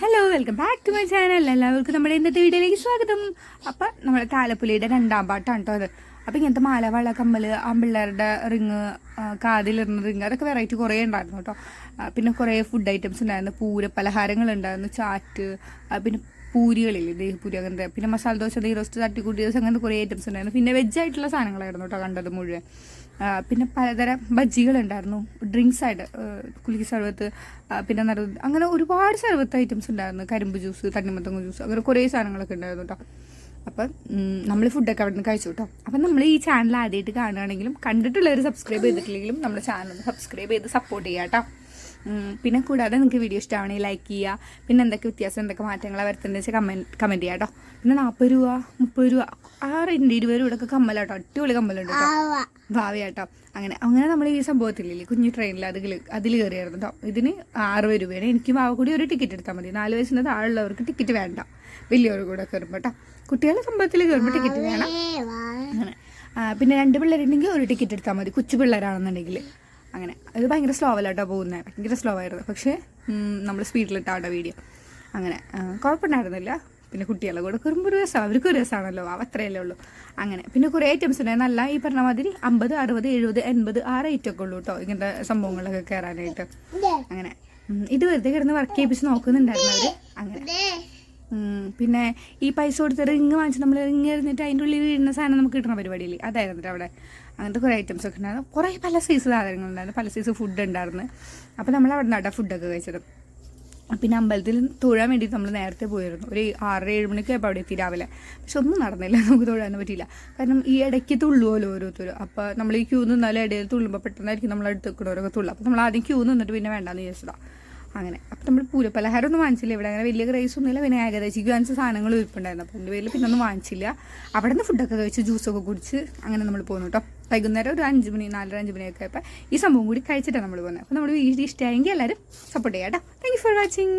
Hello, welcome back to my channel. എല്ലാവർക്കും നമ്മുടെ ഇന്നത്തെ വീഡിയോയിലേക്ക് സ്വാഗതം. അപ്പം നമ്മുടെ താലപ്പൊലിയുടെ 2ാം പാട്ടാണ് കേട്ടോ അത്. അപ്പം ഇങ്ങനത്തെ മാല, വള, കമ്മൽ, ആമ്പിള്ളേരുടെ റിങ്, കാതിലിടുന്ന റിങ്, അതൊക്കെ വെറൈറ്റി കുറേ ഉണ്ടായിരുന്നു കേട്ടോ. പിന്നെ കുറേ ഫുഡ് ഐറ്റംസ് ഉണ്ടായിരുന്നു, പൂര പലഹാരങ്ങളുണ്ടായിരുന്നു, ചാറ്റ്, പിന്നെ പൂരികളില്ലേ, ദേഹപൂരി അങ്ങനത്തെ, പിന്നെ മസാല ദോശ, നെയ് റോസ്റ്റ്, തട്ടിക്കൂട്ടി ദോശ, അങ്ങനത്തെ കുറേ ഐറ്റംസ് ഉണ്ടായിരുന്നു. പിന്നെ വെജായിട്ടുള്ള സാധനങ്ങളായിരുന്നു കേട്ടോ കണ്ടത് മുഴുവൻ. പിന്നെ പലതരം ബജ്ജികളുണ്ടായിരുന്നു, ഡ്രിങ്ക്സ് ആയിട്ട് കുലുക്കി സർവത്ത്, പിന്നെ അങ്ങനെ ഒരുപാട് സർവത്ത് ഐറ്റംസ് ഉണ്ടായിരുന്നു. കരിമ്പ് ജ്യൂസ്, തണ്ണിമത്തങ്ങ ജ്യൂസ്, അങ്ങനെ കുറേ സാധനങ്ങളൊക്കെ ഉണ്ടായിരുന്നു കേട്ടോ. അപ്പം നമ്മൾ ഫുഡൊക്കെ അവിടെ നിന്ന് കഴിച്ചു കേട്ടോ. അപ്പം നമ്മൾ ഈ ചാനൽ ആദ്യമായിട്ട് കാണുകയാണെങ്കിലും കണ്ടിട്ടുള്ളവർ സബ്സ്ക്രൈബ് ചെയ്തിട്ടില്ലെങ്കിലും നമ്മുടെ ചാനൽ സബ്സ്ക്രൈബ് ചെയ്ത് സപ്പോർട്ട് ചെയ്യാം കേട്ടോ. പിന്നെ കൂടാതെ നിങ്ങൾക്ക് വീഡിയോ ഇഷ്ടമാണെങ്കിൽ ലൈക്ക് ചെയ്യുക. പിന്നെ എന്തൊക്കെ വ്യത്യാസം, എന്തൊക്കെ മാറ്റങ്ങളാണ് വരുത്തുന്നത് വെച്ചാൽ കമൻറ്റ് ചെയ്യുക കേട്ടോ. പിന്നെ 40 രൂപ, 30 രൂപ, 6, 20 രൂപയൊക്കെ കമ്മലാട്ടോ, അടിപൊളി കമ്മലുണ്ട് കേട്ടോ, ഭാവി കേട്ടോ. അങ്ങനെ നമ്മൾ ഈ സംഭവത്തില്ലേ, കുഞ്ഞു ട്രെയിനിൽ അതിൽ കയറിയായിരുന്നു കേട്ടോ. ഇതിന് 60 രൂപയാണ്. എനിക്ക് ഭാവ കൂടി ഒരു ടിക്കറ്റ് എടുത്താൽ മതി. 4 വയസ്സിന് താഴെയുള്ളവർക്ക് ടിക്കറ്റ് വേണ്ട, വലിയവർ കൂടെ കയറുമ്പോൾ കേട്ടോ. കുട്ടികളുടെ സംഭവത്തിൽ കയറുമ്പോൾ ടിക്കറ്റ് വേണം. അങ്ങനെ പിന്നെ 2 പിള്ളേരുണ്ടെങ്കിൽ ഒരു ടിക്കറ്റ് എടുത്താൽ മതി, കൊച്ചു പിള്ളേരാണെന്നുണ്ടെങ്കിൽ. അങ്ങനെ അത് ഭയങ്കര സ്ലോ അല്ലാട്ടോ പോകുന്നത്, ഭയങ്കര സ്ലോ ആയിരുന്നു. പക്ഷേ നമ്മൾ സ്പീഡിലിട്ടാട്ടോ വീഡിയോ. അങ്ങനെ കുഴപ്പമുണ്ടായിരുന്നില്ല. പിന്നെ കുട്ടികളെ കൂടെ കയറുമ്പോൾ ഒരു രസമാണ്, അവർക്ക് ഒരു രസമാണല്ലോ, അത്രയല്ലേ ഉള്ളൂ. അങ്ങനെ പിന്നെ കുറേ ഐറ്റംസ് ഉണ്ടായിരുന്നു. നല്ല ഈ പറഞ്ഞ മാതിരി 50, 60, 70, 80 ആ റേറ്റൊക്കെ ഉള്ളൂ കേട്ടോ ഇങ്ങനത്തെ സംഭവങ്ങളൊക്കെ കയറാനായിട്ട്. അങ്ങനെ ഇത് വെറുതെ കിടന്ന് വർക്ക് ചെയ്യിപ്പിച്ച് നോക്കുന്നുണ്ടായിരുന്നു അവർ. അങ്ങനെ പിന്നെ ഈ പൈസ കൊടുത്ത് റിങ് വാങ്ങിച്ച് നമ്മൾ റിങ് എറിഞ്ഞിട്ട് അതിൻ്റെ ഉള്ളിൽ വീഴുന്ന സാധനം നമുക്ക് കിട്ടുന്ന പരിപാടിയില്ലേ, അതായിരുന്നു അവിടെ. അങ്ങനത്തെ കുറേ ഐറ്റംസ് ഒക്കെ ഉണ്ടായിരുന്നു. കുറേ പല സൈസ് സാധനങ്ങളുണ്ടായിരുന്നു, പല സൈസ് ഫുഡ് ഉണ്ടായിരുന്നു. അപ്പോൾ നമ്മൾ അവിടെ നിന്നാട്ടോ ഫുഡൊക്കെ കഴിച്ചത്. പിന്നെ അമ്പലത്തിൽ തൊഴാൻ വേണ്ടിയിട്ട് നമ്മൾ നേരത്തെ പോയിരുന്നു. ഒരു 6, 7 മണിക്കായപ്പോൾ അവിടെ എത്തി രാവിലെ. പക്ഷെ ഒന്നും നടന്നില്ല, നമുക്ക് തൊഴാൻ പറ്റിയില്ല. കാരണം ഈ ഇടയ്ക്ക് തുള്ളുമല്ലോ ഓരോരുത്തരും. അപ്പോൾ നമ്മൾ ഈ ക്യൂ നിന്നാലും ഇടയിൽ തുള്ളുമ്പോൾ പെട്ടെന്നായിരിക്കും നമ്മൾ അടുത്ത് നിൽക്കണവരൊക്കെ തുള്ളുക. അപ്പോൾ നമ്മൾ ആദ്യം ക്യൂ നിന്നിട്ട് പിന്നെ വേണ്ടാന്ന് വിചാരിച്ചതാണ്. അങ്ങനെ അപ്പം നമ്മൾ പൂരപ്പലഹാരം ഒന്നും വാങ്ങിച്ചില്ല. ഇവിടെ അങ്ങനെ വലിയ ക്രൈസ് ഒന്നുമില്ല. പിന്നെ ഏകദേശം വാങ്ങിച്ച സാധനങ്ങൾ ഇരിപ്പുണ്ടായിരുന്നു. അപ്പോൾ അതിൻ്റെ പേരിൽ പിന്നെ ഒന്നും വാങ്ങിച്ചില്ല. അവിടെ നിന്ന് ഫുഡൊക്കെ കഴിച്ച് ജ്യൂസൊക്കെ കുടിച്ച് അങ്ങനെ നമ്മൾ പോകുന്നു കേട്ടോ. വൈകുന്നേരം ഒരു 5 മണി, 4, 5 മണിയൊക്കെ ആയപ്പോൾ ഈ സംഭവം കൂടി കഴിച്ചിട്ടാണ് നമ്മൾ പോകുന്നത്. അപ്പോൾ നമ്മുടെ വീഡിയോ ഇഷ്ടമായെങ്കിൽ എല്ലാവരും സപ്പോർട്ട് ചെയ്യാം കേട്ടോ. Thank you for watching.